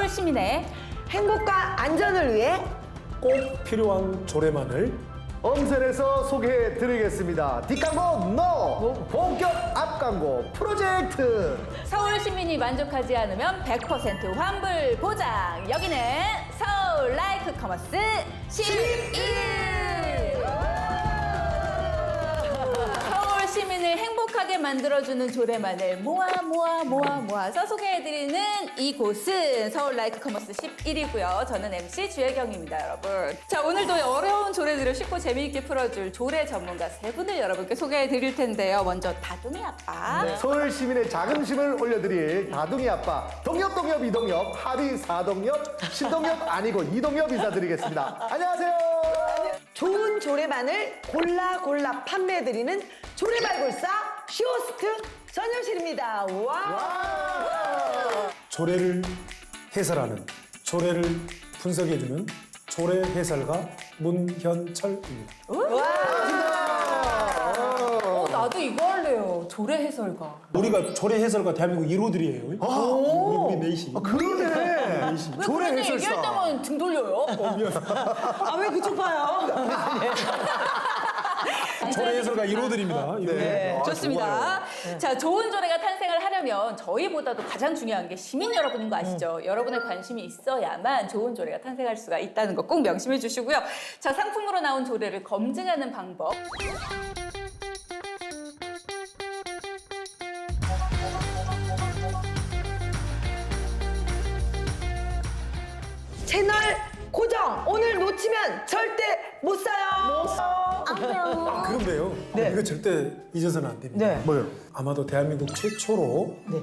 서울 시민의 행복과 안전을 위해 꼭 필요한 조례만을 엄선해서 소개해드리겠습니다. 뒷광고 NO! 본격 앞광고 프로젝트! 서울 시민이 만족하지 않으면 100% 환불 보장. 여기는 서울 라이크 커머스 11일. 서울 시민을 행복하게 만들어주는 조례만을 모아서 소개해드리는 이곳은 서울 라이크 커머스 11이고요. 저는 MC 주혜경입니다, 여러분. 자, 오늘도 어려운 조례들을 쉽고 재미있게 풀어줄 조례 전문가 세 분을 여러분께 소개해드릴 텐데요. 먼저 다둥이 아빠. 서울 시민의 자긍심을 올려드릴 다둥이 아빠 동엽 이동엽 합의 사동엽 신동엽 아니고 이동엽 인사드리겠습니다. 안녕하세요. 좋은 조례만을 골라 판매해드리는 조례발굴사 쇼호스트 전효실입니다. 와! 조례를 해설하는, 조례를 분석해주는 조례 해설가 문현철입니다. 나도 이거 할래요. 조례 해설가. 우리가 조례 해설가 대한민국 1호들이에요. 우리 넷이. 그러네. 왜 그런 얘기 얘기할 때만 등 돌려요? 아, 왜 그쪽 봐요? 조례 해설가 1호들입니다. 네, 아, 좋습니다. 자, 좋은 조례가 탄생을 하려면 저희보다도 가장 중요한 게 시민 여러분인 거 아시죠? 여러분의 관심이 있어야만 좋은 조례가 탄생할 수가 있다는 거 꼭 명심해 주시고요. 자, 상품으로 나온 조례를 검증하는 방법. 채널 고정! 오늘 놓치면 절대 못 사요! 그런데요. 이거 절대 잊어서는 안 됩니다. 네. 뭐요? 아마도 대한민국 최초로 네.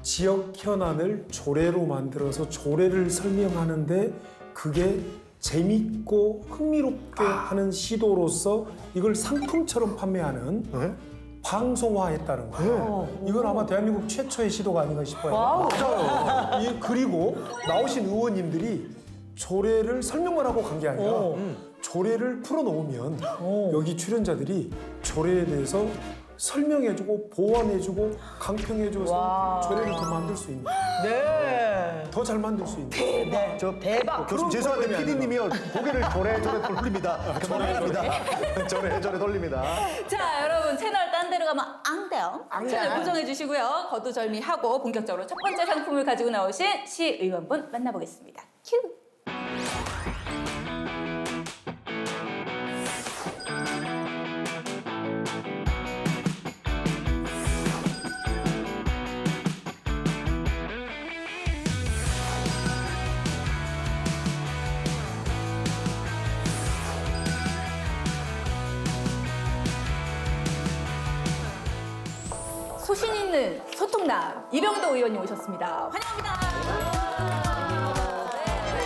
지역 현안을 조례로 만들어서 조례를 설명하는데 그게 재밌고 흥미롭게 하는 시도로서 이걸 상품처럼 판매하는 네? 방송화했다는 거예요. 이건 아마 대한민국 최초의 시도가 아닌가 싶어요. 와우. 그리고 나오신 의원님들이 조례를 설명만 하고 간 게 아니라 조례를 풀어놓으면 여기 출연자들이 조례에 대해서 설명해주고 보완해주고 강평해줘서 조례를 더 만들 수 있는, 네. 더 잘 만들 수 있는. 네. 대박. 교수님 죄송한데 PD님이요 고개를 조래 돌립니다. 그만합니다. 조래 돌립니다. 자, 여러분 채널 딴 데로 가면 앙대요. 채널 고정해 주시고요. 거두절미하고 본격적으로 첫 번째 상품을 가지고 나오신 시의원분 만나보겠습니다. 큐! 소신 있는 소통남 이병도 의원님 오셨습니다. 환영합니다. 네.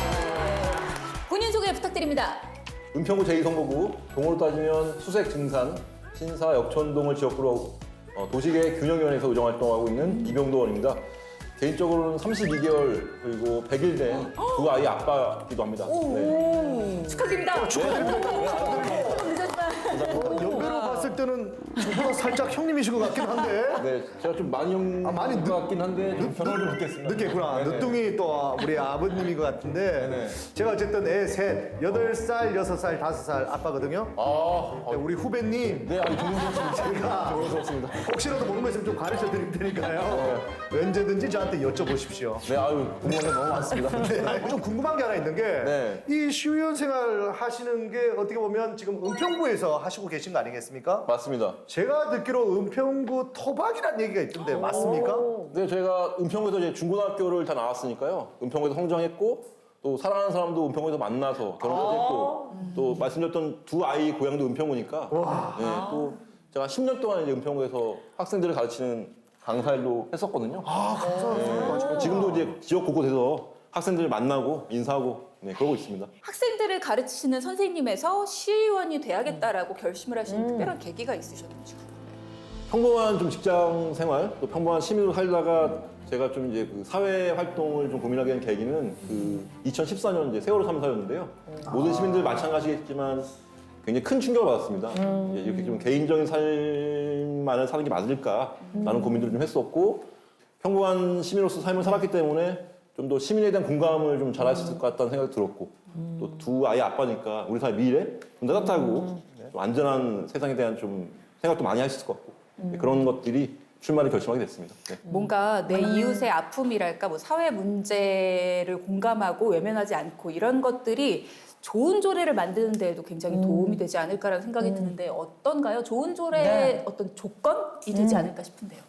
본인 소개 부탁드립니다. 은평구 제2선거구 동호로 따지면 수색 증산 신사 역촌동을 지역구로 도시계획 균형위원회에서 의정활동하고 있는 이병도 의원입니다. 개인적으로는 32개월 그리고 100일 된 두 아이 아빠이기도 합니다. 네. 축하드립니다. 연배로 봤을 때는 저보다 살짝 형님이신 것 같긴 한데 네, 제가 좀 많이 형 많이 것 같긴 한데 좀 변화를 좀 느꼈습니다. 늦겠구나. 네네. 늦둥이 또 우리 아버님인 것 같은데 네네. 제가 어쨌든 애 셋, 8살, 6살, 5살 아빠거든요. 우리 후배님 네, 아니 동영상입니다. 제가 동영상입니다. 혹시라도 모르는 거 있으면 좀 가르쳐 드릴 테니까요. 언제든지 저한테 여쭤보십시오. 네, 아유 궁금한 게 너무 많습니다. 네, 아니, 좀 궁금한 게 하나 있는 게 네. 이 시의원 생활 하시는 게 어떻게 보면 지금 은평구에서 하시고 계신 거 아니겠습니까? 맞습니다. 제가 듣기로 은평구 토박이라는 얘기가 있던데 맞습니까? 네, 저희가 은평구에서 이제 중고등학교를 다 나왔으니까요. 은평구에서 성장했고 또 사랑하는 사람도 은평구에서 만나서 결혼까지 했고 또 말씀드렸던 두 아이 고향도 은평구니까 네, 또 제가 10년 동안 이제 은평구에서 학생들을 가르치는 강사일도 했었거든요. 네, 지금도 이제 지역 곳곳에서 학생들을 만나고 인사하고 그러고 있습니다. 학생들을 가르치시는 선생님에서 시의원이 돼야겠다라고 결심을 하시는 특별한 계기가 있으셨는지. 평범한 좀 직장 생활, 또 평범한 시민으로 살다가 제가 좀 이제 그 사회 활동을 좀 고민하게 된 계기는 그 2014년 이제 세월호 참사였는데요. 모든 시민들 마찬가지겠지만 굉장히 큰 충격을 받았습니다. 이제 이렇게 좀 개인적인 삶만을 사는 게 맞을까라는 고민들을 좀 했었고 평범한 시민으로서 삶을 살았기 때문에 좀 더 시민에 대한 공감을 좀 잘할 수 있을 것 같다는 생각이 들었고 또 두 아이 아빠니까 우리 사회 미래 좀 따뜻하고 좀 안전한 세상에 대한 좀 생각도 많이 할 수 있을 것 같고 네, 그런 것들이 출마를 결심하게 됐습니다. 네. 뭔가 내 이웃의 아픔이랄까 뭐 사회 문제를 공감하고 외면하지 않고 이런 것들이 좋은 조례를 만드는 데에도 굉장히 도움이 되지 않을까라는 생각이 드는데 어떤가요? 좋은 조례의 네. 어떤 조건이 되지 않을까 싶은데요.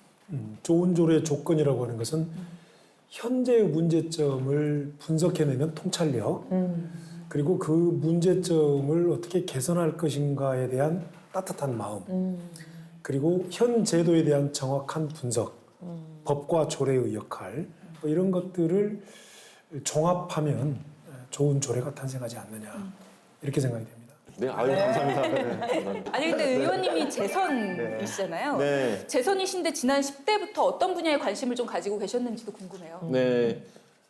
좋은 조례의 조건이라고 하는 것은 현재의 문제점을 분석해내는 통찰력, 그리고 그 문제점을 어떻게 개선할 것인가에 대한 따뜻한 마음, 그리고 현 제도에 대한 정확한 분석, 법과 조례의 역할, 뭐 이런 것들을 종합하면 좋은 조례가 탄생하지 않느냐 이렇게 생각이 됩니다. 네, 아유 감사합니다. 네, 감사합니다. 아니 근데 의원님이 재선이시잖아요. 네. 재선이신데 지난 10대부터 어떤 분야에 관심을 좀 가지고 계셨는지도 궁금해요. 네.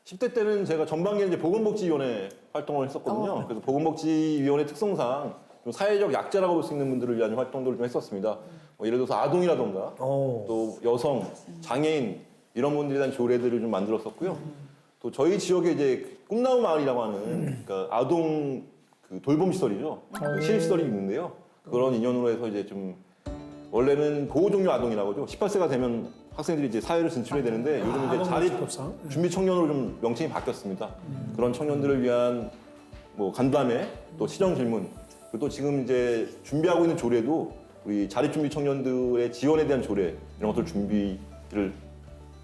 10대 때는 제가 전반기에 이제 보건복지위원회 활동을 했었거든요. 그래서 보건복지위원회 특성상 좀 사회적 약자라고 볼 수 있는 분들을 위한 활동들을 좀 했었습니다. 뭐 예를 들어서 아동이라던가 또 여성, 장애인 이런 분들에 대한 조례들을 좀 만들었었고요. 또 저희 지역에 이제 꿈나무 마을이라고 하는 그러니까 아동 그 돌봄 시설이죠. 그 시립시설이 있는데요. 그런 인연으로 해서 이제 좀 원래는 보호 종류 아동이라고 하죠. 18세가 되면 학생들이 이제 사회를 진출해야 되는데 요즘 이제 자립 아동복지법상? 준비 청년으로 좀 명칭이 바뀌었습니다. 그런 청년들을 위한 뭐 간담회, 또 실형 질문, 그리고 또 지금 이제 준비하고 있는 조례도 우리 자립 준비 청년들의 지원에 대한 조례 이런 것들 준비를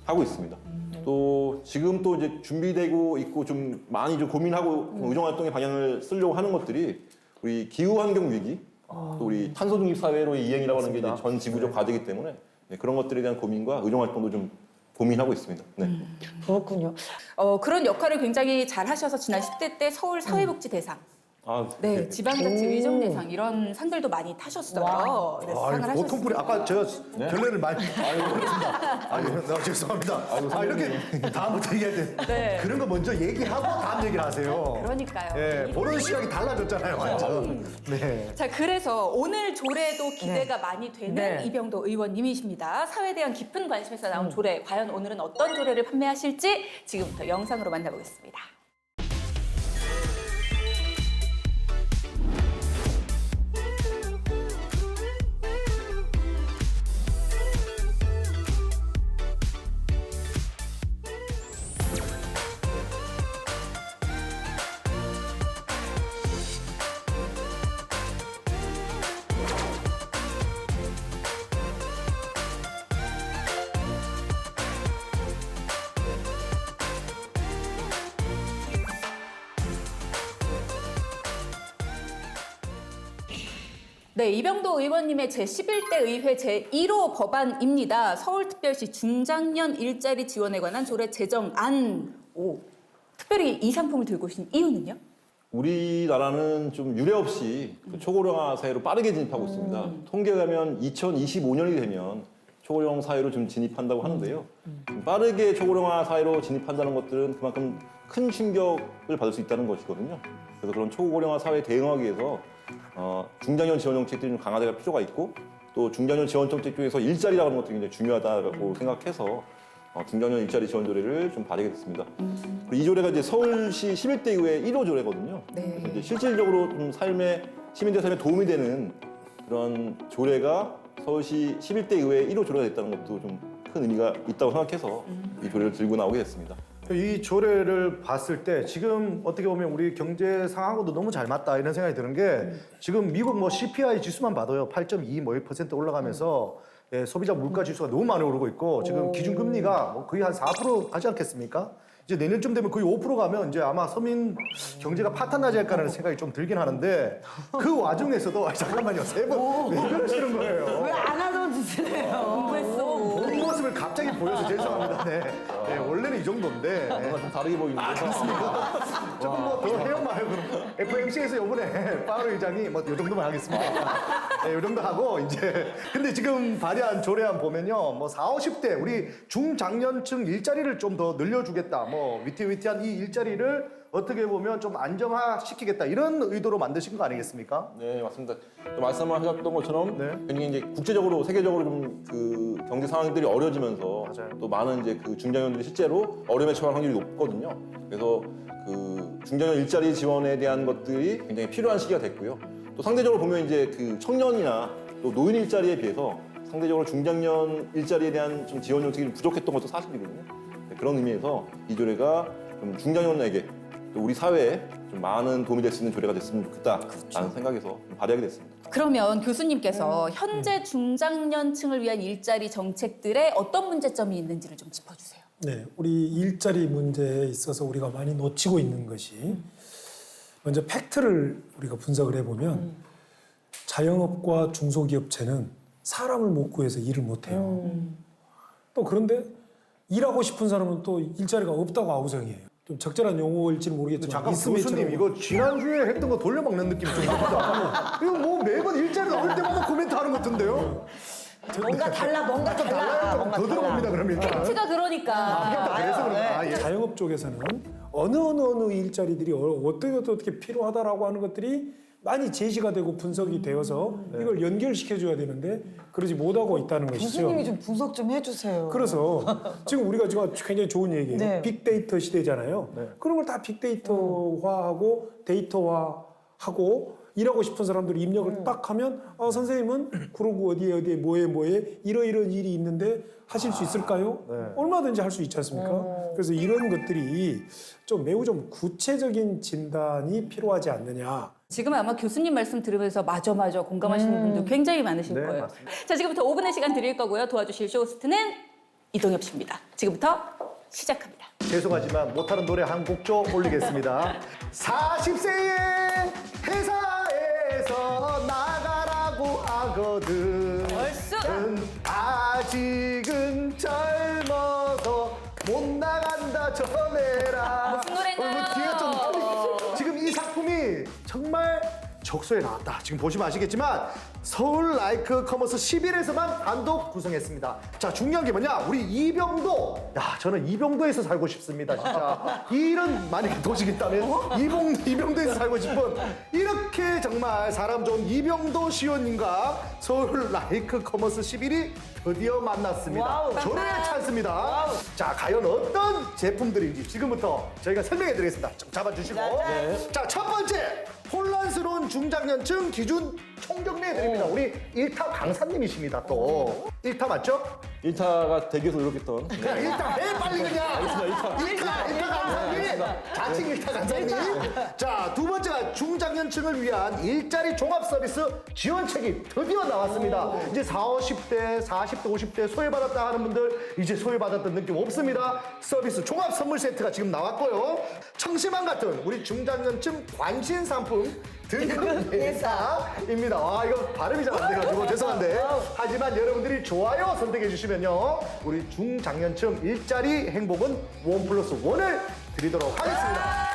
하고 있습니다. 또 지금 또 이제 준비되고 있고 좀 많이 좀 고민하고 의정 활동의 방향을 쓰려고 하는 것들이 우리 기후 환경 위기, 또 우리 탄소 중립 사회로의 이행이라고 하는 게 이제 전 지구적 과제이기 때문에 네, 그런 것들에 대한 고민과 의정 활동도 좀 고민하고 있습니다. 네. 그렇군요. 그런 역할을 굉장히 잘 하셔서 지난 10대 때 서울 사회복지 대상, 아, 네, 지방자치 의정 대상 이런 상들도 많이 타셨어요. 네, 상을 보통 하셨어요. 분이 아까 제가 결례를 많이 그렇습니다. 아유, 죄송합니다. 이렇게 다음부터 얘기할 때 네. 그런 거 먼저 얘기하고 다음 얘기를 하세요. 그러니까요. 예, 보는 시각이 달라졌잖아요, 완전. 네. 자, 그래서 오늘 조례도 기대가 많이 되는 네. 이병도 의원님이십니다. 사회에 대한 깊은 관심에서 나온 조례, 과연 오늘은 어떤 조례를 판매하실지 지금부터 영상으로 만나보겠습니다. 네, 이병도 의원님의 제11대 의회 제1호 법안입니다. 서울특별시 중장년 일자리 지원에 관한 조례 제정안. 특별히 이 상품을 들고 오신 이유는요? 우리나라는 좀 유례 없이 그 초고령화 사회로 빠르게 진입하고 있습니다. 통계에 가면 2025년이 되면 초고령 사회로 좀 진입한다고 하는데요. 좀 빠르게 초고령화 사회로 진입한다는 것들은 그만큼 큰 충격을 받을 수 있다는 것이거든요. 그래서 그런 초고령화 사회에 대응하기 위해서 중장년 지원 정책들이 좀 강화될 필요가 있고 또 중장년 지원 정책 중에서 일자리라는 것들이 굉장히 중요하다고 생각해서 중장년 일자리 지원 조례를 좀 발의하게 됐습니다. 그리고 이 조례가 이제 서울시 11대 의회 1호 조례거든요. 네. 그래서 이제 실질적으로 좀 시민들 삶에 도움이 되는 그런 조례가 서울시 11대 의회 1호 조례가 됐다는 것도 좀 큰 의미가 있다고 생각해서 이 조례를 들고 나오게 됐습니다. 이 조례를 봤을 때 지금 어떻게 보면 우리 경제 상황하고도 너무 잘 맞다 이런 생각이 드는 게 지금 미국 뭐 CPI 지수만 봐도요 8.2 뭐 1% 올라가면서 예, 소비자 물가 지수가 너무 많이 오르고 있고 지금 기준금리가 뭐 거의 한 4% 가지 않겠습니까? 이제 내년쯤 되면 거의 5% 가면 이제 아마 서민 경제가 파탄나지 않을까라는 생각이 좀 들긴 하는데 그 와중에서도 잠깐만요 세 번 왜 그러시는 거예요? 왜 안 하던 짓이래요? 본 모습을 갑자기 보여서 죄송합니다. 네. 네, 원래는 이 정도인데 뭔가 좀 다르게 보이는데. 조금 뭐 더 해요 말고 FMC에서 이번에 파월 의장이 뭐 이 정도만 하겠습니다. 네, 이 정도 하고 이제 근데 지금 발의한 조례안 보면요 뭐 40, 50대 우리 중장년층 일자리를 좀 더 늘려주겠다 뭐 위태위태한 이 일자리를 어떻게 보면 좀 안정화시키겠다 이런 의도로 만드신 거 아니겠습니까? 네, 맞습니다. 또 말씀하셨던 것처럼 네. 굉장히 이제 국제적으로 세계적으로 좀 그 경제 상황들이 어려지면서 맞아요. 또 많은 이제 그 중장년들이 실제로 어려움에 처할 확률이 높거든요. 그래서 그 중장년 일자리 지원에 대한 것들이 굉장히 필요한 시기가 됐고요. 또 상대적으로 보면 이제 그 청년이나 또 노인 일자리에 비해서 상대적으로 중장년 일자리에 대한 좀 지원 정책이 좀 부족했던 것도 사실이거든요. 네, 그런 의미에서 이 조례가 좀 중장년에게 또 우리 사회에 좀 많은 도움이 될 수 있는 조례가 됐으면 좋겠다라는 생각에서 좀 발의하게 됐습니다. 그러면 교수님께서 현재 중장년층을 위한 일자리 정책들의 어떤 문제점이 있는지를 좀 짚어주세요. 네, 우리 일자리 문제에 있어서 우리가 많이 놓치고 있는 것이 먼저 팩트를 우리가 분석을 해보면 자영업과 중소기업체는 사람을 못 구해서 일을 못 해요. 또 그런데 일하고 싶은 사람은 또 일자리가 없다고 아우성이에요. 좀 적절한 용어일지는 모르겠지만 잠깐 있음에 교수님 처럼 이거 지난주에 했던 거 돌려먹는 느낌이 좀 납니다. 이거 뭐 매번 일자리 나올 때마다 코멘트 하는 것 같은데요? 뭔가 달라, 뭔가 달라. 뭔가 더 달라. 들어봅니다 그러면 일단. 팩트가 그러니까. 그래서 그런가? 아, 예. 자영업 쪽에서는 어느 일자리들이 어떻게 필요하다라고 하는 것들이 많이 제시가 되고 분석이 되어서 이걸 연결시켜줘야 되는데 그러지 못하고 있다는 것이죠. 교수님이 좀 분석 좀 해주세요. 그래서 지금 우리가 지금 굉장히 좋은 얘기예요. 네. 빅데이터 시대잖아요. 그런 걸 다 빅데이터화하고 데이터화하고 일하고 싶은 사람들이 입력을 딱 하면 선생님은 그러고 어디에 뭐에 이러이러한 일이 있는데 하실 수 있을까요? 얼마든지 할 수 있지 않습니까? 그래서 이런 것들이 좀 매우 좀 구체적인 진단이 필요하지 않느냐. 지금 아마 교수님 말씀 들으면서 맞아 공감하시는 분들 굉장히 많으실 네, 거예요. 맞습니다. 자, 지금부터 5분의 시간 드릴 거고요. 도와주실 쇼호스트는 이동엽 씨입니다. 지금부터 시작합니다. 죄송하지만 못하는 노래 한 곡 좀 올리겠습니다. 40세의 회사에서 나가라고 하거든. 얼쑤! 아직은 젊어서 못 나간다 전해라. 무슨 노래인가요? 뒤에 좀 지금 이 상품이 정말 적소에 나왔다. 지금 보시면 아시겠지만 서울 라이크 커머스 11에서만 단독 구성했습니다. 자, 중요한 게 뭐냐? 우리 이병도. 야, 저는 이병도에서 살고 싶습니다. 진짜. 이런 만약에 도시가 있다면 이병도에서 살고 싶은 이렇게 정말 사람 좋은 이병도 시원님과 서울 라이크 커머스 11이 드디어 만났습니다. 와우. 조례의 찬스입니다. 자, 과연 어떤 제품들인지 지금부터 저희가 설명해 드리겠습니다. 좀 잡아주시고. 자, 첫 번째. 혼란스러운 중장년층 기준 총정리해 드립니다. 우리 일타 강사님이십니다. 또 일타 맞죠? 1타가 대기에서 노력했던 그냥 일타 해 빨리 그냥. 알겠습니다. 일타 강사님. 자칭 일타 강사님. 자, 두 번째가 중장년층을 위한 일자리 종합 서비스 지원 책임 드디어 나왔습니다. 이제 40, 50대 소외받았다 하는 분들 이제 소외받았던 느낌 없습니다. 서비스 종합 선물 세트가 지금 나왔고요. 청심환 같은 우리 중장년층 관심 상품 등급 예사입니다. 와, 이거 발음이 잘 안 돼가지고 죄송한데. 하지만 여러분들이 좋아요 선택해 주시면요. 우리 중장년층 일자리 행복은 1+1을 드리도록 하겠습니다.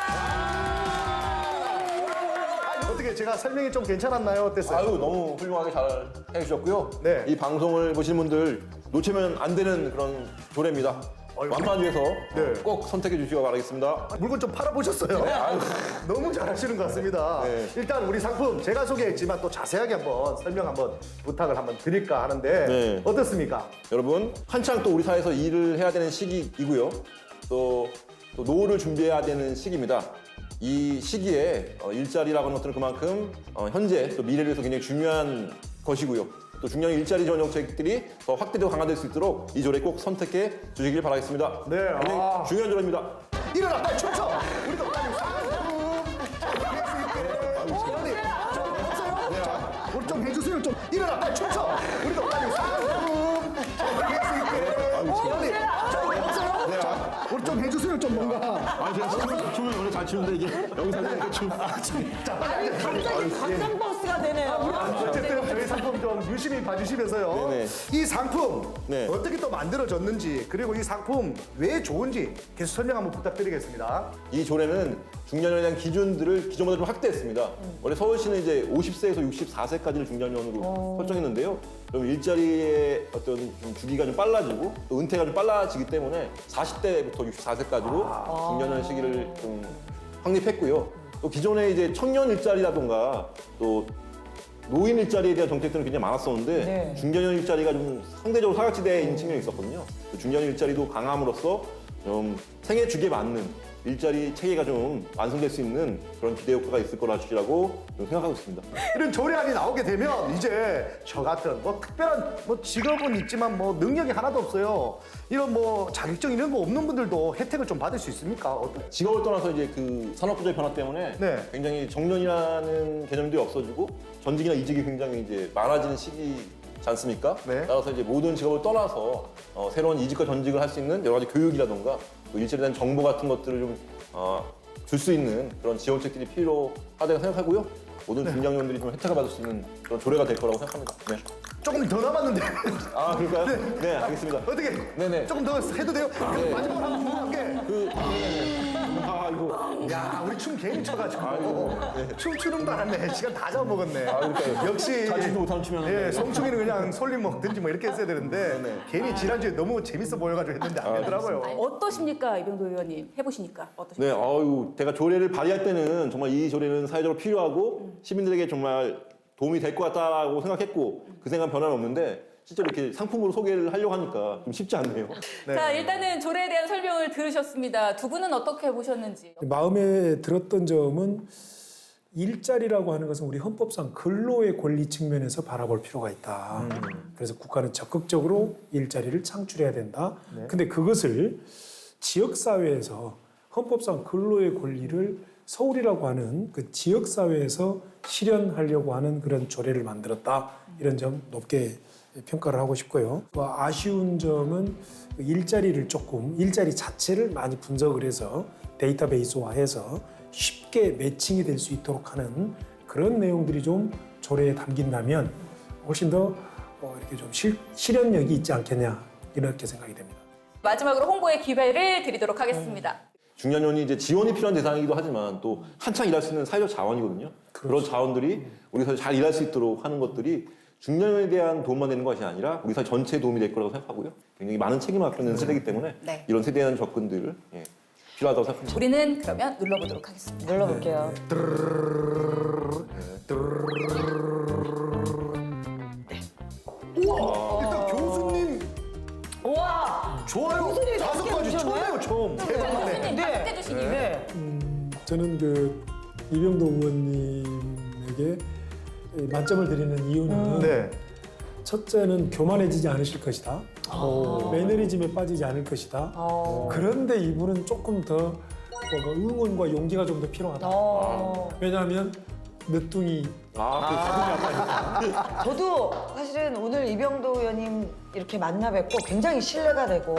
어떻게 제가 설명이 좀 괜찮았나요? 어땠어요? 아유, 너무 훌륭하게 잘 해주셨고요. 네. 이 방송을 보시는 분들 놓치면 안 되는 그런 조례입니다. 완만위해서 네. 꼭 선택해 주시기 바라겠습니다. 물건 좀 팔아보셨어요? 너무 잘하시는 것 같습니다. 네. 일단 우리 상품 제가 소개했지만 또 자세하게 한번 설명 한번 부탁을 한번 드릴까 하는데 네. 어떻습니까? 여러분, 한창 또 우리 사회에서 일을 해야 되는 시기이고요. 또 노후를 준비해야 되는 시기입니다. 이 시기에 일자리라고 하는 것들은 그만큼 현재 또 미래를 위해서 굉장히 중요한 것이고요. 또 중요한 일자리 지원 정책들이 더 확대되고 강화될 수 있도록 이 조례 꼭 선택해 주시길 바라겠습니다. 네, 굉장히 중요한 조례입니다. 일어나 빨리 춤춰! 우리도 빨리 우리 좀 해주세요. 좀 일어나 빨리 춤춰! 우리도 빨리 우리 좀 해주세요. 좀 뭔가. 아, 제가 춤을 원래 잘 추는데 이게 여기서 하니까 춤. 갑자기 관광버스가 되네요. 어쨌든 저희 상품 좀 유심히 봐주시면서요. 네네. 이 상품 네. 어떻게 또 만들어졌는지 그리고 이 상품 왜 좋은지 계속 설명 한번 부탁드리겠습니다. 이 조례는 중년년에 대한 기준들을 기존보다 좀 확대했습니다. 원래 서울시는 이제 50세에서 64세까지를 중년년으로 설정했는데요. 그럼 일자리의 어떤 좀 주기가 좀 빨라지고 또 은퇴가 좀 빨라지기 때문에 40대부터 64세까지로 중년년 시기를 좀 확립했고요. 또 기존에 이제 청년 일자리라던가 또 노인 일자리에 대한 정책들은 굉장히 많았었는데 네. 중견형 일자리가 좀 상대적으로 사각지대인 측면이 있었거든요. 그 중견형 일자리도 강함으로써 좀 생애 주기에 맞는 일자리 체계가 좀 완성될 수 있는 그런 기대 효과가 있을 거라고 좀 생각하고 있습니다. 이런 조례안이 나오게 되면 이제 저 같은 뭐 특별한 뭐 직업은 있지만 뭐 능력이 하나도 없어요. 이런 뭐 자격증 이런 거 없는 분들도 혜택을 좀 받을 수 있습니까? 직업을 떠나서 이제 그 산업구조의 변화 때문에 네. 굉장히 정년이라는 개념들이 없어지고 전직이나 이직이 굉장히 이제 많아지는 시기지 않습니까? 네. 따라서 이제 모든 직업을 떠나서 새로운 이직과 전직을 할 수 있는 여러 가지 교육이라던가 또 일자리에 대한 정보 같은 것들을 좀 줄 수 있는 그런 지원책들이 필요하다고 생각하고요. 모든 중장년들이 좀 혜택을 받을 수 있는 그런 조례가 될 거라고 생각합니다. 네. 조금 더 남았는데 아 그럴까요? 네, 알겠습니다. 어떻게 네네. 조금 더 해도 돼요? 그럼 마지막으로 한번 궁금한 아 이거 게 야, 우리 춤 괜히 춰가지고 네. 춤추는 바람에 시간 다 잡아먹었네. 그러니까요. 역시 잘 추지도 못하는 춤이었는데. 예, 송충이는 그냥 솔림 먹든지 뭐 이렇게 했어야 되는데 네. 괜히 지난주에 너무 재밌어 보여가지고 했는데 안 되더라고요. 어떠십니까, 이병도 의원님? 해보시니까 어떠십니까? 네, 제가 조례를 발의할 때는 정말 이 조례는 사회적으로 필요하고 시민들에게 정말 도움이 될 것 같다고 생각했고 그 생각 변화는 없는데 실제로 이렇게 상품으로 소개를 하려고 하니까 좀 쉽지 않네요. 네. 자, 일단은 조례에 대한 설명을 들으셨습니다. 두 분은 어떻게 보셨는지. 마음에 들었던 점은 일자리라고 하는 것은 우리 헌법상 근로의 권리 측면에서 바라볼 필요가 있다. 그래서 국가는 적극적으로 일자리를 창출해야 된다. 근데 그것을 지역사회에서 헌법상 근로의 권리를 서울이라고 하는 그 지역사회에서 실현하려고 하는 그런 조례를 만들었다. 이런 점 높게 평가를 하고 싶고요. 또 아쉬운 점은 일자리를 일자리 자체를 많이 분석을 해서 데이터베이스화해서 쉽게 매칭이 될 수 있도록 하는 그런 내용들이 좀 조례에 담긴다면 훨씬 더 이렇게 좀 실현력이 있지 않겠냐 이렇게 생각이 됩니다. 마지막으로 홍보의 기회를 드리도록 하겠습니다. 중년연이 이제 지원이 필요한 대상이기도 하지만 또 한창 일할 수 있는 사회적 자원이거든요. 그런 자원들이 우리 사회 잘 일할 수 있도록 하는 것들이 중년연에 대한 도움만 되는 것이 아니라 우리 사회 전체에 도움이 될 거라고 생각하고요. 굉장히 많은 책임을 갖고 있는 세대이기 때문에 네. 이런 세대에 대한 접근들을 필요하다고 생각합니다. 우리는 그러면 눌러보도록 하겠습니다. 눌러볼게요. 일단 교수님 우와! 좋아요. 교수님 5가지 처음이에요, 처음. 대박이네. 교수님 다섯 개 주시니. 네. 저는 그 이병도 의원님에게 만점을 드리는 이유는 네. 첫째는 교만해지지 않으실 것이다. 매너리즘에 빠지지 않을 것이다. 그런데 이분은 조금 더 뭔가 응원과 용기가 좀 더 필요하다. 왜냐하면 늦둥이 저도 사실은 오늘 이병도 의원님 이렇게 만나 뵙고 굉장히 신뢰가 되고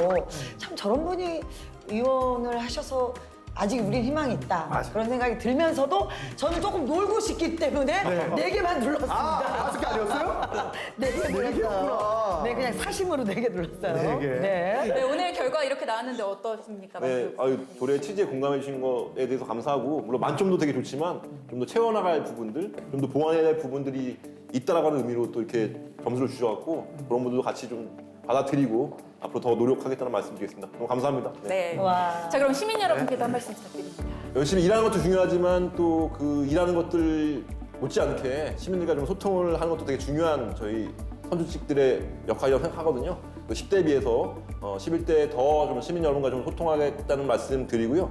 참 저런 분이 의원을 하셔서 아직 우린 희망이 있다. 맞아. 그런 생각이 들면서도 저는 조금 놀고 싶기 때문에 네 개만 눌렀습니다. 5개 아니었어요? 네 개 눌렀어요. 개였구나. 네, 그냥 사심으로 4개 눌렀어요. 네 개. 네. 네, 오늘 결과 이렇게 나왔는데 어떠십니까? 네, 조례 취지에 공감해 주신 것에 대해서 감사하고 물론 만점도 되게 좋지만 좀 더 채워나갈 부분들, 좀 더 보완해야 할 부분들이 있다라고 하는 의미로 또 이렇게 점수를 주셔갖고 그런 분들도 같이 좀 받아들이고 앞으로 더 노력하겠다는 말씀드리겠습니다. 너무 감사합니다. 네. 네. 와. 자, 그럼 시민 여러분께도 한 말씀 부탁드립니다. 열심히 일하는 것도 중요하지만 또 그 일하는 것들 못지않게 시민들과 좀 소통을 하는 것도 되게 중요한 저희 선출직들의 역할이라고 생각하거든요. 10대에 비해서 11대에 더 좀 시민 여러분과 좀 소통하겠다는 말씀 드리고요.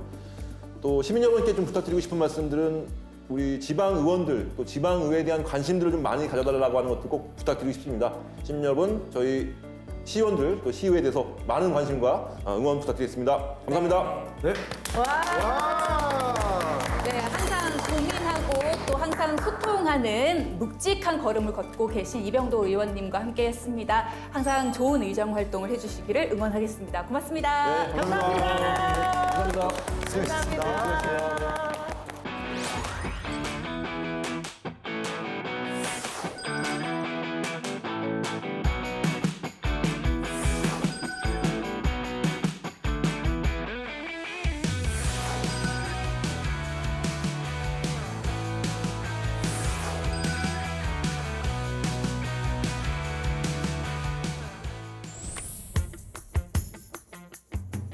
또 시민 여러분께 좀 부탁드리고 싶은 말씀들은 우리 지방 의원들 또 지방 의회에 대한 관심들을 좀 많이 가져달라고 하는 것도 꼭 부탁드리고 싶습니다. 시민 여러분, 저희 시의원들 또 시의회에 대해서 많은 관심과 응원 부탁드리겠습니다. 감사합니다. 네. 네, 항상 고민하고 또 항상 소통하는 묵직한 걸음을 걷고 계신 이병도 의원님과 함께했습니다. 항상 좋은 의정 활동을 해주시기를 응원하겠습니다. 고맙습니다. 네, 감사합니다.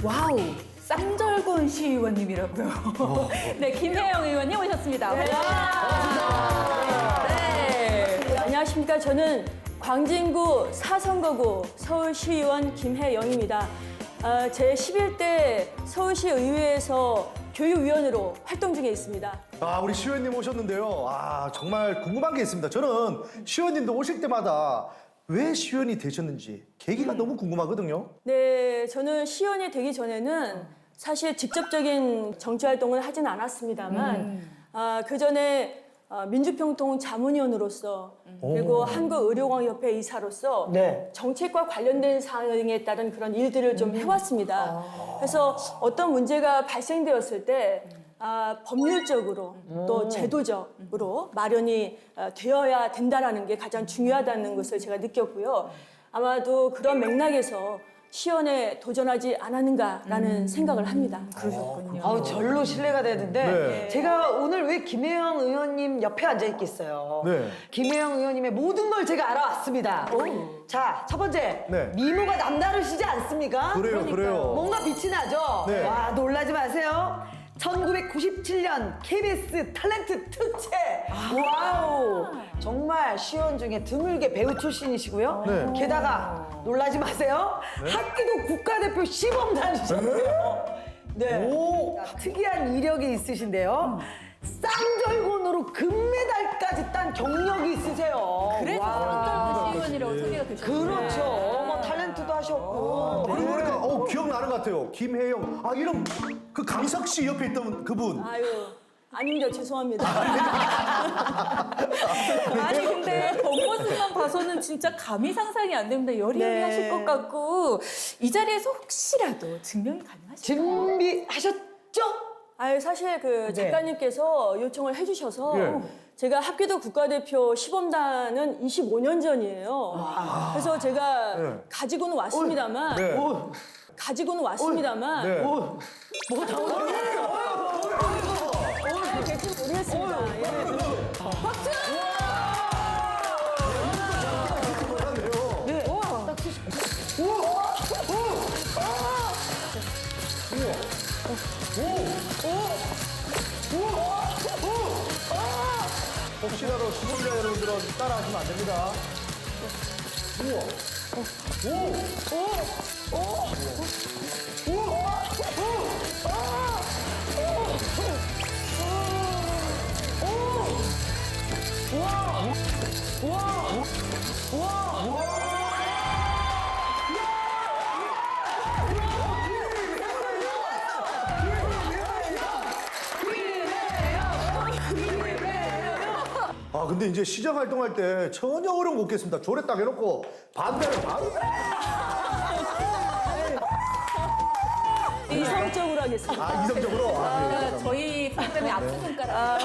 와우, 쌍절곤 서울시의원님이라고요. 네, 김혜영 의원님 오셨습니다. 네. 안녕하십니까. 저는 광진구 사선거구 서울시의원 김혜영입니다. 제 11대 서울시의회에서 교육위원으로 활동 중에 있습니다. 우리 시의원님 오셨는데요. 정말 궁금한 게 있습니다. 저는 시의원님도 오실 때마다 왜 시의원이 되셨는지 계기가 너무 궁금하거든요. 네, 저는 시의원이 되기 전에는 사실 직접적인 정치활동을 하진 않았습니다만 그 전에 민주평통 자문위원으로서 그리고 한국의료광협회 이사로서 네. 정책과 관련된 사항에 따른 그런 일들을 좀 해왔습니다. 그래서 어떤 문제가 발생되었을 때 법률적으로 또 제도적으로 마련이 되어야 된다라는 게 가장 중요하다는 것을 제가 느꼈고요. 아마도 그런 맥락에서 시연에 도전하지 않았는가라는 생각을 합니다. 아우 절로 신뢰가 되는데 네. 제가 오늘 왜 김혜영 의원님 옆에 앉아 있겠어요. 네. 김혜영 의원님의 모든 걸 제가 알아왔습니다. 자, 첫 번째 네. 미모가 남다르시지 않습니까? 그래요. 뭔가 빛이 나죠? 네. 와, 놀라지 마세요. 1997년 KBS 탤런트 특채. 와우. 정말 시원 중에 드물게 배우 출신이시고요. 네. 게다가 놀라지 마세요. 학기도 국가대표 시범단이셨고요. 네. 특이한 이력이 있으신데요. 쌍절곤으로 금메달까지 딴 경력이 있으세요. 그래서 와. 손절구 시의원이라고 소개가 되셨어요. 그렇죠. 뭐 탤런트도 하셨고. 그러고 보니까 기억나는 것 같아요. 김혜영. 이름 그 강석 씨 옆에 있던 그분. 아유, 아닙니다. 죄송합니다. 아니 근데 겉모습만 봐서는 진짜 감히 상상이 안 됩니다. 여리여리하실 것 같고 이 자리에서 혹시라도 증명이 가능하실까요? 준비하셨죠? 아유, 사실 그 작가님께서 요청을 해주셔서 예. 제가 합기도 국가대표 시범단은 25년 전이에요. 그래서 제가 네. 가지고는 왔습니다만, 네. 가지고는 왔습니다만, 네. 잘 될지 모르겠습니다. 예. 혹시라도 시청자 여러분들은 따라하시면 안 됩니다. 근데 이제 시장 활동할 때 전혀 어려움 없겠습니다. 조례 딱 해놓고 반대를 바로. 이성적으로 하겠습니다. 이성적으로. 저희 프로그램의 앞서 손가락.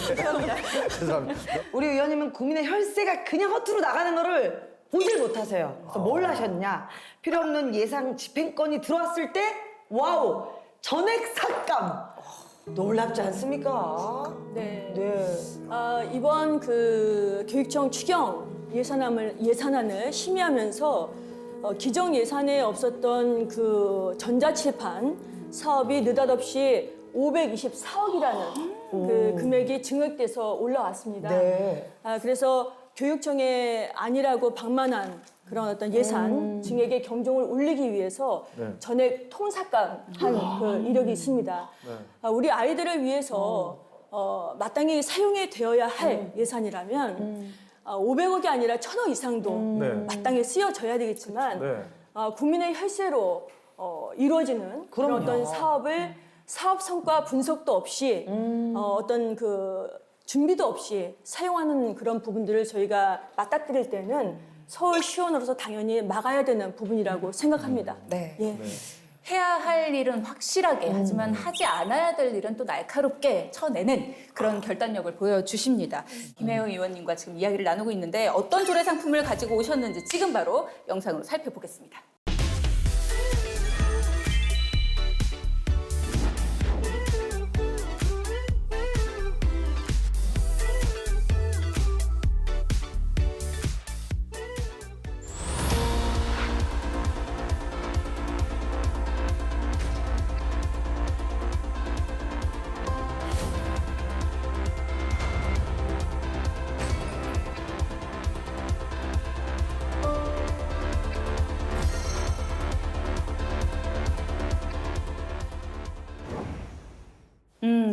죄송합니다. 우리 의원님은 국민의 혈세가 그냥 허투루 나가는 거를 보질 못하세요. 그래서 뭘 하셨냐? 필요 없는 예상 집행권이 들어왔을 때 와우 전액 삭감. 놀랍지 않습니까? 네. 네. 이번 그 교육청 추경 예산안을 심의하면서 기정 예산에 없었던 그 전자칠판 사업이 느닷없이 524억이라는 그 금액이 증액돼서 올라왔습니다. 네. 그래서 교육청의 아니라고 방만한 그런 어떤 예산 증액의 경종을 울리기 위해서 네. 전액 통삭감한 그 이력이 있습니다. 우리 아이들을 위해서 마땅히 사용이 되어야 할 예산이라면 500억이 아니라 1000억 이상도 네. 마땅히 쓰여져야 되겠지만 네. 국민의 혈세로 이루어지는 그런 어떤 사업을 사업 성과 분석도 없이 어떤 그 준비도 없이 사용하는 그런 부분들을 저희가 맞닥뜨릴 때는 서울시원으로서 당연히 막아야 되는 부분이라고 생각합니다. 네. 예. 해야 할 일은 확실하게 하지만 하지 않아야 될 일은 또 날카롭게 쳐내는 그런 결단력을 보여주십니다. 김혜영 의원님과 지금 이야기를 나누고 있는데 어떤 조례 상품을 가지고 오셨는지 지금 바로 영상으로 살펴보겠습니다.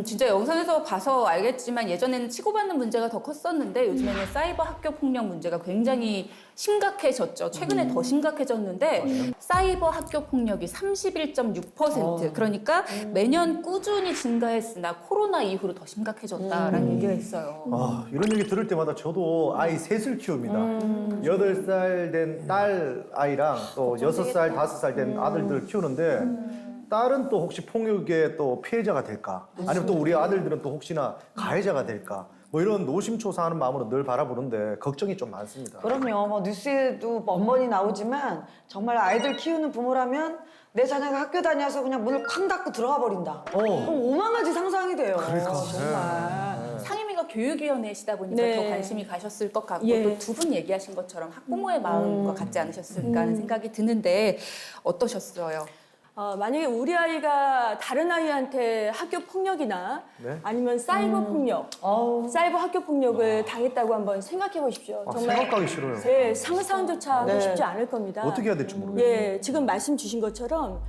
진짜 영상에서 봐서 알겠지만 예전에는 치고받는 문제가 더 컸었는데 요즘에는 사이버 학교 폭력 문제가 굉장히 심각해졌죠. 최근에 더 심각해졌는데 사이버 학교 폭력이 31.6% 그러니까 매년 꾸준히 증가했으나 코로나 이후로 더 심각해졌다라는 얘기가 있어요. 아, 이런 얘기 들을 때마다 저도 아이 셋을 키웁니다. 8살 된 딸 아이랑 또 6살, 5살 된 아들들 키우는데 딸은 또 혹시 폭력의 또 피해자가 될까? 아니면 또 우리 아들들은 또 혹시나 가해자가 될까? 뭐 이런 노심초사하는 마음으로 늘 바라보는데 걱정이 좀 많습니다. 그럼요. 뭐 뉴스에도 번번이 나오지만 정말 아이들 키우는 부모라면 내 자녀가 학교 다녀서 그냥 문을 쾅 닫고 들어가 버린다. 그럼 오만 가지 상상이 돼요. 정말. 상임위가 교육위원회시다 보니까 네. 더 관심이 가셨을 것 같고 예. 또 두 분 얘기하신 것처럼 학부모의 마음과 같지 않으셨을까 하는 생각이 드는데 어떠셨어요? 만약에 우리 아이가 다른 아이한테 학교 폭력이나 네? 아니면 사이버 폭력, 사이버 학교 폭력을 당했다고 한번 생각해 보십시오. 아, 생각하기 싫어요. 네, 상상조차 하고 네. 싶지 않을 겁니다. 어떻게 해야 될지 모르겠어요. 예, 지금 말씀 주신 것처럼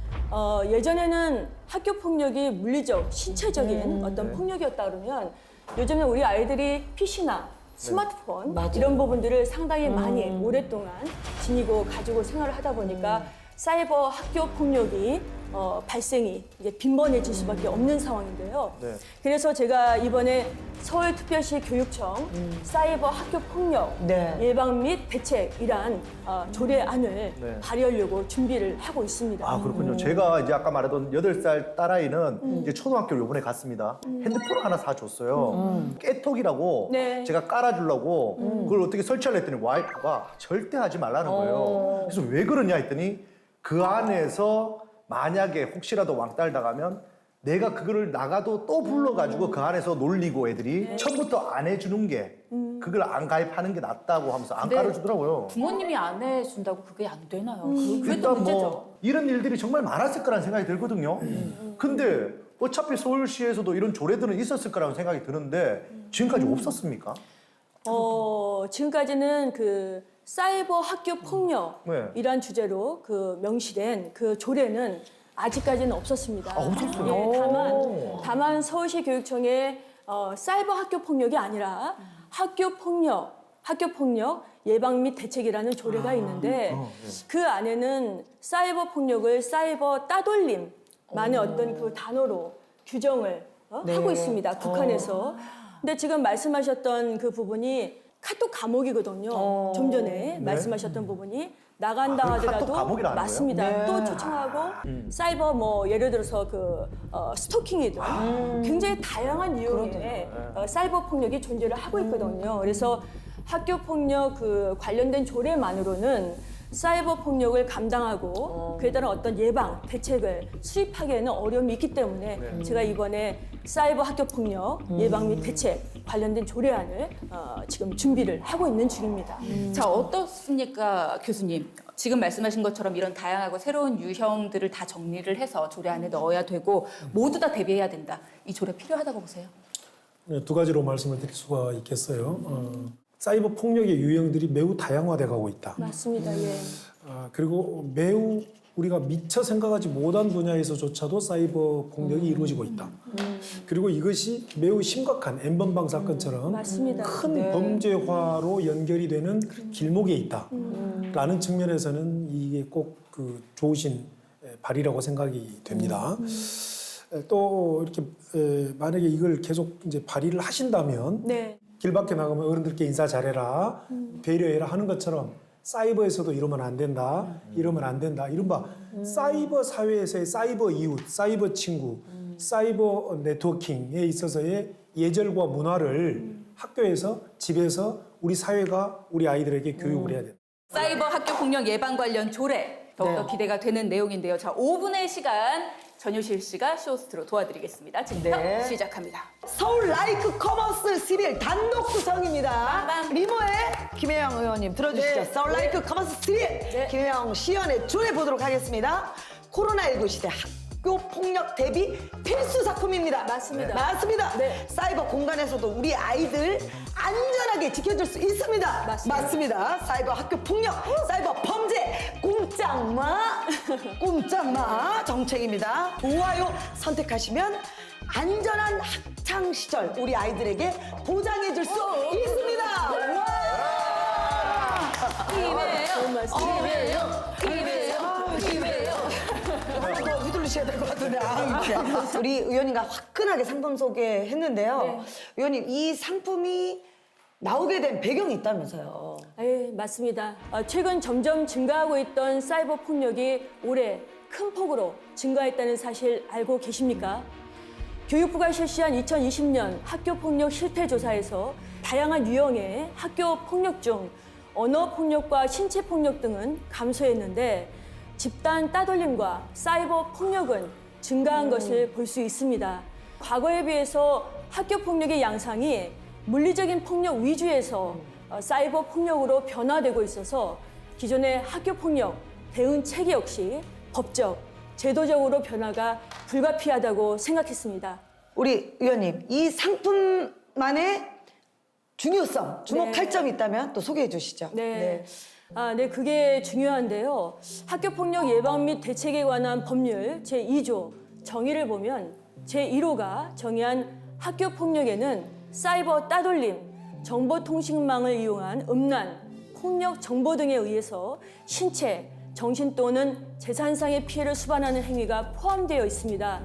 예전에는 학교 폭력이 물리적, 신체적인 어떤 폭력이었다 그러면 요즘은 우리 아이들이 PC나 스마트폰 이런 부분들을 상당히 많이 오랫동안 지니고 가지고 생활을 하다 보니까 사이버 학교 폭력이 발생이 이제 빈번해질 수밖에 없는 상황인데요. 네. 그래서 제가 이번에 서울특별시 교육청 사이버 학교 폭력 네. 예방 및 대책이란 조례안을 네. 발의하려고 준비를 하고 있습니다. 아, 그렇군요. 제가 이제 아까 말했던 8살 딸아이는 이제 초등학교를 요번에 갔습니다. 핸드폰을 하나 사줬어요. 깨톡이라고 네. 제가 깔아주려고 그걸 어떻게 설치하려 했더니 와이프가 절대 하지 말라는 거예요. 그래서 왜 그러냐 했더니 그 안에서 만약에 혹시라도 왕따를 당하면 내가 그거를 나가도 또 불러가지고 그 안에서 놀리고 애들이 처음부터 안 해주는 게 그걸 안 가입하는 게 낫다고 하면서 안 근데 깔아주더라고요. 부모님이 안 해준다고 그게 안 되나요? 그게 또 일단 문제죠. 뭐 이런 일들이 정말 많았을 거라는 생각이 들거든요. 근데 어차피 서울시에서도 이런 조례들은 있었을 거라는 생각이 드는데 지금까지 없었습니까? 지금까지는 그 사이버 학교 폭력이란 주제로 그 명시된 그 조례는 아직까지는 없었습니다. 아, 없었어요? 예, 다만 서울시 교육청에 사이버 학교 폭력이 아니라 학교 폭력 예방 및 대책이라는 조례가 있는데 그 안에는 사이버 폭력을 사이버 따돌림만의 어떤 그 단어로 규정을 하고 있습니다. 북한에서. 근데 지금 말씀하셨던 그 부분이 카톡 감옥이거든요. 좀 전에 말씀하셨던 부분이 나간다 그걸 카톡 하더라도 감옥이라는 거예요? 맞습니다. 또 초청하고 사이버 뭐 예를 들어서 그 스토킹이든 굉장히 다양한 유형의 사이버 폭력이 존재를 하고 있거든요. 그래서 학교 폭력 그 관련된 조례만으로는 사이버 폭력을 감당하고 그에 따른 어떤 예방 대책을 수립하기에는 어려움이 있기 때문에 제가 이번에 사이버 학교 폭력 예방 및 대책 관련된 조례안을 지금 준비를 하고 있는 중입니다. 자, 어떻습니까, 교수님? 지금 말씀하신 것처럼 이런 다양하고 새로운 유형들을 다 정리를 해서 조례 안에 넣어야 되고 모두 다 대비해야 된다. 이 조례 필요하다고 보세요? 네, 두 가지로 말씀을 드릴 수가 있겠어요. 사이버 폭력의 유형들이 매우 다양화돼 가고 있다. 맞습니다. 예. 그리고 매우 우리가 미처 생각하지 못한 분야에서조차도 사이버 폭력이 이루어지고 있다. 그리고 이것이 매우 심각한 N번방 사건처럼 맞습니다. 큰 범죄화로 연결이 되는 길목에 있다. 라는 측면에서는 이게 꼭 그 좋으신 발이라고 생각이 됩니다. 또 이렇게 만약에 이걸 계속 이제 발의를 하신다면 네. 길 밖에 나가면 어른들께 인사 잘해라, 배려해라 하는 것처럼 사이버에서도 이러면 안 된다, 이러면 안 된다. 이른바 사이버 사회에서의 사이버 이웃, 사이버 친구, 사이버 네트워킹에 있어서의 예절과 문화를 학교에서, 집에서 우리 사회가 우리 아이들에게 교육을 해야 된다. 사이버 학교 폭력 예방 관련 조례 더욱더 기대가 되는 내용인데요. 자, 5분의 시간 전효실 씨가 쇼호스트로 도와드리겠습니다. 지금부터 네. 시작합니다. 서울 라이크 커머스 11 단독 구성입니다. 빠밤. 미모의 김혜영 의원님 들어주시죠. 서울 라이크 커머스 11 김혜영 시연의 조례 보도록 하겠습니다. 코로나19 시대 학교 폭력 대비 필수 작품입니다. 맞습니다. 맞습니다. 네. 사이버 공간에서도 우리 아이들 안전하게 지켜줄 수 있습니다. 맞습니다. 사이버 학교 폭력, 사이버 범죄 꼼짝마 정책입니다. 좋아요 선택하시면 안전한 학창 시절 우리 아이들에게 보장해 줄 수 있습니다. 와! 좋은 말씀이에요. 한번 더 휘둘리셔야 될 것 같은데. 우리 의원님과 화끈하게 상품 소개했는데요. 의원님, 이 상품이 나오게 된 배경이 있다면서요. 예, 맞습니다. 최근 점점 증가하고 있던 사이버 폭력이 올해 큰 폭으로 증가했다는 사실 알고 계십니까? 교육부가 실시한 2020년 학교폭력 실태조사에서 다양한 유형의 학교 폭력 중 언어 폭력과 신체 폭력 등은 감소했는데 집단 따돌림과 사이버 폭력은 증가한 것을 볼 수 있습니다. 과거에 비해서 학교 폭력의 양상이 물리적인 폭력 위주에서 사이버 폭력으로 변화되고 있어서 기존의 학교 폭력 대응 체계 역시 법적, 제도적으로 변화가 불가피하다고 생각했습니다. 우리 의원님, 이 상품만의 중요성, 주목할 점이 있다면 또 소개해 주시죠. 네. 네, 그게 중요한데요. 학교폭력 예방 및 대책에 관한 법률 제2조 정의를 보면 제1호가 정의한 학교폭력에는 사이버 따돌림, 정보통신망을 이용한 음란, 폭력 정보 등에 의해서 신체, 정신 또는 재산상의 피해를 수반하는 행위가 포함되어 있습니다.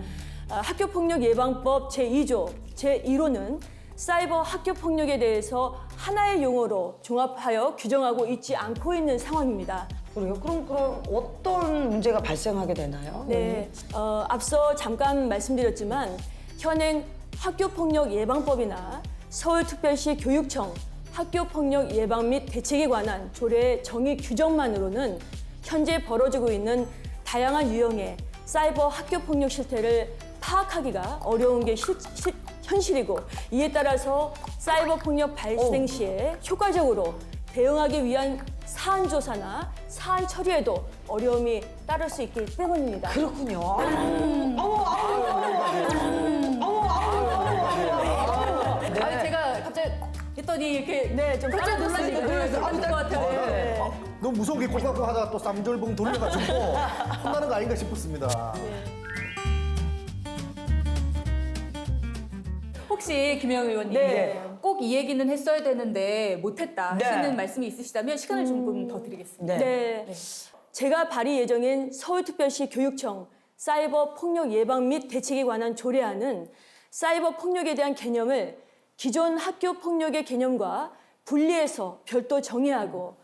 학교폭력 예방법 제2조 제1호는 사이버 학교폭력에 대해서 하나의 용어로 종합하여 규정하고 있지 않고 있는 상황입니다. 그래요? 그럼 어떤 문제가 발생하게 되나요? 네, 앞서 잠깐 말씀드렸지만 현행 학교폭력 예방법이나 서울특별시 교육청 학교폭력 예방 및 대책에 관한 조례의 정의 규정만으로는 현재 벌어지고 있는 다양한 유형의 사이버 학교폭력 실태를 파악하기가 어려운 게 현실이고 이에 따라서 사이버 폭력 발생 시에 효과적으로 대응하기 위한 사안 조사나 사안 처리에도 어려움이 따를 수 있기 때문입니다. 그렇군요. 아니 제가 갑자기 했더니 이렇게 좀 깜짝 놀라시니까 놀라실 것 같아요. 너무 무서운 게 꼴깍꼴 하다가 또 쌈절봉 돌려가지고 혼나는 거 아닌가 싶었습니다. 혹시 김영 의원님 네. 꼭 이 얘기는 했어야 되는데 못했다 네. 하시는 말씀이 있으시다면 시간을 조금 더 드리겠습니다. 네. 제가 발의 예정인 서울특별시 교육청 사이버 폭력 예방 및 대책에 관한 조례안은 사이버 폭력에 대한 개념을 기존 학교 폭력의 개념과 분리해서 별도 정의하고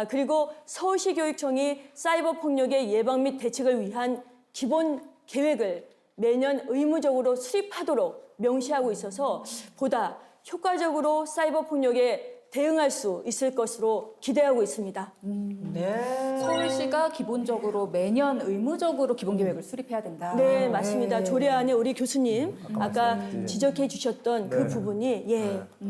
그리고 서울시 교육청이 사이버 폭력의 예방 및 대책을 위한 기본 계획을 매년 의무적으로 수립하도록 명시하고 있어서 보다 효과적으로 사이버 폭력에 대응할 수 있을 것으로 기대하고 있습니다. 네. 서울시가 기본적으로 매년 의무적으로 기본 계획을 수립해야 된다. 네, 맞습니다. 조례안에 우리 교수님 아까 지적해 주셨던 그 부분이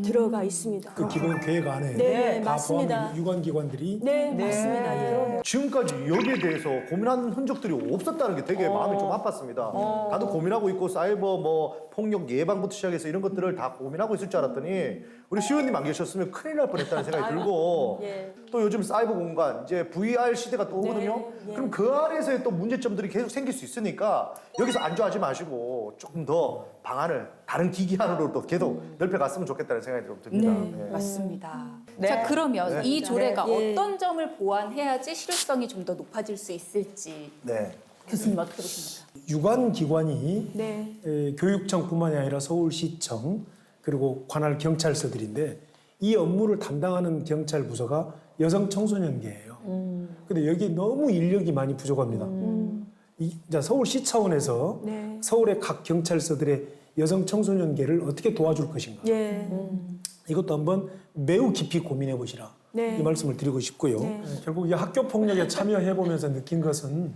들어가 있습니다. 그 기본 계획 안에 네, 다 맞습니다. 포함된 유관기관들이 네, 맞습니다. 예. 지금까지 여기에 대해서 고민한 흔적들이 없었다는 게 되게 마음이 좀 아팠습니다. 다들 고민하고 있고 사이버 뭐 폭력 예방부터 시작해서 이런 것들을 다 고민하고 있을 줄 알았더니 우리 시의원님 안 계셨으면 큰일 날 뻔했다는 생각이 들고 예. 또 요즘 사이버 공간 이제 VR 시대가 또 오거든요. 그럼 그 안에서의 또 문제점들이 계속 생길 수 있으니까 여기서 안주하지 마시고 조금 더 방안을 다른 기기 안으로 또 계속 넓혀갔으면 좋겠다는 생각이 좀 듭니다. 네. 맞습니다. 네. 자 그러면 이 조례가 네. 어떤 점을 보완해야지 실효성이 좀 더 높아질 수 있을지 네. 교수님 어떻게 보십니까? 유관기관이 네. 교육청뿐만이 아니라 서울시청 그리고 관할 경찰서들인데 이 업무를 담당하는 경찰 부서가 여성 청소년계예요. 근데 여기 너무 인력이 많이 부족합니다. 이제 서울시 차원에서 네. 서울의 각 경찰서들의 여성 청소년계를 어떻게 도와줄 것인가. 예. 이것도 한번 매우 깊이 고민해 보시라. 네. 이 말씀을 드리고 싶고요. 네. 결국 이 학교 폭력에 참여해 보면서 느낀 것은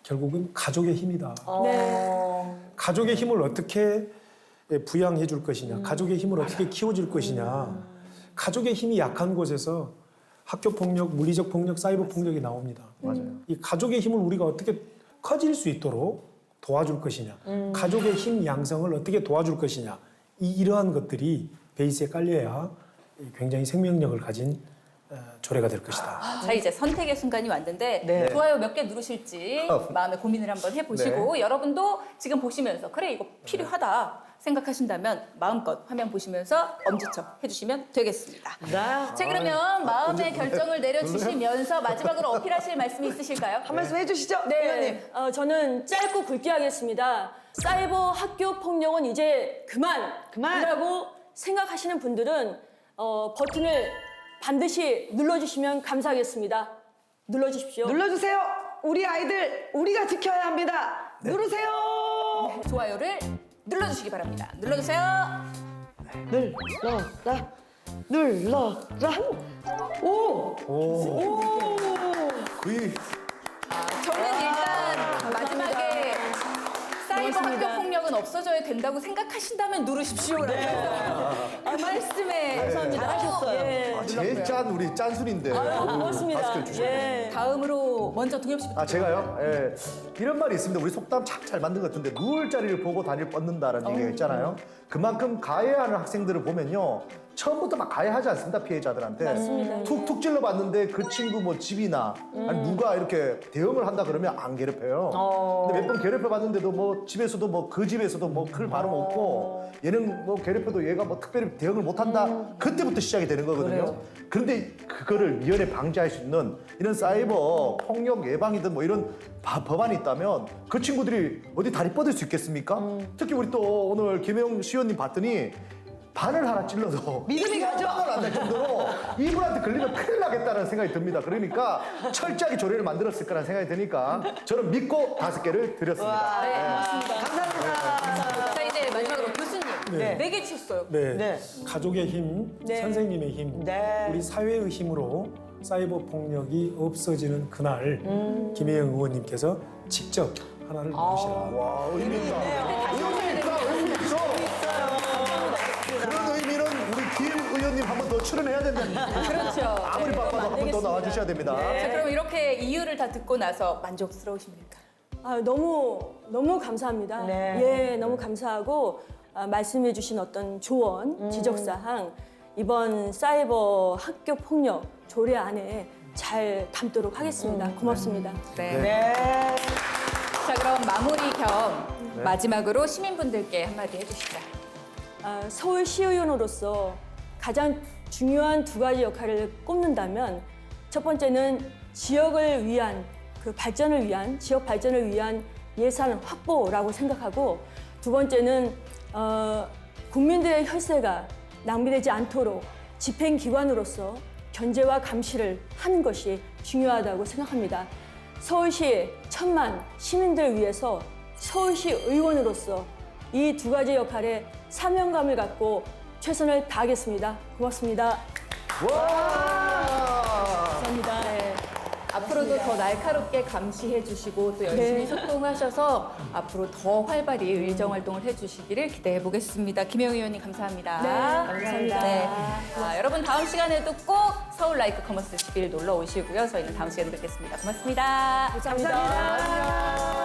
결국은 가족의 힘이다. 네. 가족의 힘을 어떻게 부양해 줄 것이냐, 가족의 힘을 어떻게 키워줄 것이냐. 가족의 힘이 약한 곳에서 학교 폭력, 물리적 폭력, 사이버 폭력이 나옵니다. 맞아요. 이 가족의 힘을 우리가 어떻게 커질 수 있도록 도와줄 것이냐, 가족의 힘 양성을 어떻게 도와줄 것이냐, 이러한 것들이 베이스에 깔려야 굉장히 생명력을 가진 조례가 될 것이다. 자, 이제 선택의 순간이 왔는데 네. 좋아요 몇 개 누르실지 마음의 고민을 한번 해보시고 여러분도 지금 보시면서 그래 이거 필요하다 생각하신다면 마음껏 화면 보시면서 엄지척 해주시면 되겠습니다. 자, 그러면 마음의 결정을 내려주시면서 마지막으로 어필하실 말씀이 있으실까요? 한 말씀 해주시죠, 네, 의원님. 저는 짧고 굵게 하겠습니다. 사이버 학교 폭력은 이제 그만이라고 생각하시는 분들은 버튼을 반드시 눌러주시면 감사하겠습니다. 눌러주십시오. 눌러주세요. 우리 아이들 우리가 지켜야 합니다. 누르세요. 좋아요를 눌러주시기 바랍니다. 눌러주세요. 눌러라. 오. 거의 저는 일단 마지막에 사이버 학교 폭력은 없어져야 된다고 생각하신다면 누르십시오라고 해서 그 말씀에 감사합니다. 잘하셨어요. 예. 제일 짠 우리 짠술인데. 고맙습니다. 마스크를 주셨네. 예. 다음으로 먼저 동엽 씨부터. 아 제가요? 예. 이런 말이 있습니다. 우리 속담 참 잘 만든 것 같은데 누울 자리를 보고 다리를 뻗는다라는 얘기가 있잖아요. 그만큼 가해하는 학생들을 보면요. 처음부터 막 가해하지 않습니다. 피해자들한테. 맞습니다. 툭툭 찔러봤는데 그 친구 뭐 집이나 아니 누가 이렇게 대응을 한다 그러면 안 괴롭혀요. 근데 몇 번 괴롭혀봤는데도 뭐 집에서도 뭐 그 집에서도 뭐 클 발음 없고 얘는 뭐 괴롭혀도 얘가 뭐 특별히 대응을 못한다. 그때부터 시작이 되는 거거든요. 그런데 그거를 미연에 방지할 수 있는 이런 사이버 폭력 예방이든 뭐 이런 법안이 있다면 그 친구들이 어디 다리 뻗을 수 있겠습니까? 특히 우리 또 오늘 김혜영 시의원님 봤더니 바늘 하나 찔러도 믿음이 가죠. 안될 정도로 이분한테 걸리면 큰일 나겠다는 생각이 듭니다. 그러니까 철저하게 조례를 만들었을 거라는 생각이 드니까 저는 믿고 5개를 드렸습니다. 네, 감사합니다. 자, 이제 마지막으로 교수님. 네. 4개 주셨어요. 네. 네. 가족의 힘, 네. 선생님의 힘, 네. 우리 사회의 힘으로 사이버 폭력이 없어지는 그날 김혜영 의원님께서 직접 하나를 누르시라. 와, 의미 있다. 의미 있어. 그런 의미는 우리 김 의원님 한 번 더 출연해야 된다는 얘기예요. 그렇죠. 아무리 바빠도 한 번 더 나와주셔야 됩니다. 자, 그럼 이렇게 이유를 다 듣고 나서 만족스러우십니까? 너무 감사합니다. 네. 예, 너무 감사하고 말씀해주신 어떤 조언, 지적사항 이번 사이버 학교 폭력 조례 안에 잘 담도록 하겠습니다. 고맙습니다. 네. 네. 자, 그럼 마무리 겸 마지막으로 시민분들께 한마디 해주시죠. 서울시의원으로서 가장 중요한 2가지 역할을 꼽는다면 첫 번째는 지역을 위한 지역 발전을 위한 예산 확보라고 생각하고 두 번째는 국민들의 혈세가 낭비되지 않도록 집행기관으로서 견제와 감시를 하는 것이 중요하다고 생각합니다. 서울시 1000만 시민들을 위해서 서울시 의원으로서 이 2가지 역할에 사명감을 갖고 최선을 다하겠습니다. 고맙습니다. 감사합니다. 네. 앞으로도 더 날카롭게 감시해 주시고 또 열심히 네. 소통하셔서 앞으로 더 활발히 의정 활동을 해주시기를 기대해 보겠습니다. 김혜영 의원님 감사합니다. 네, 감사합니다. 네. 자, 여러분 다음 시간에도 꼭 서울 라이크 커머스 11 놀러 오시고요. 저희는 다음 시간에 뵙겠습니다. 고맙습니다. 감사합니다.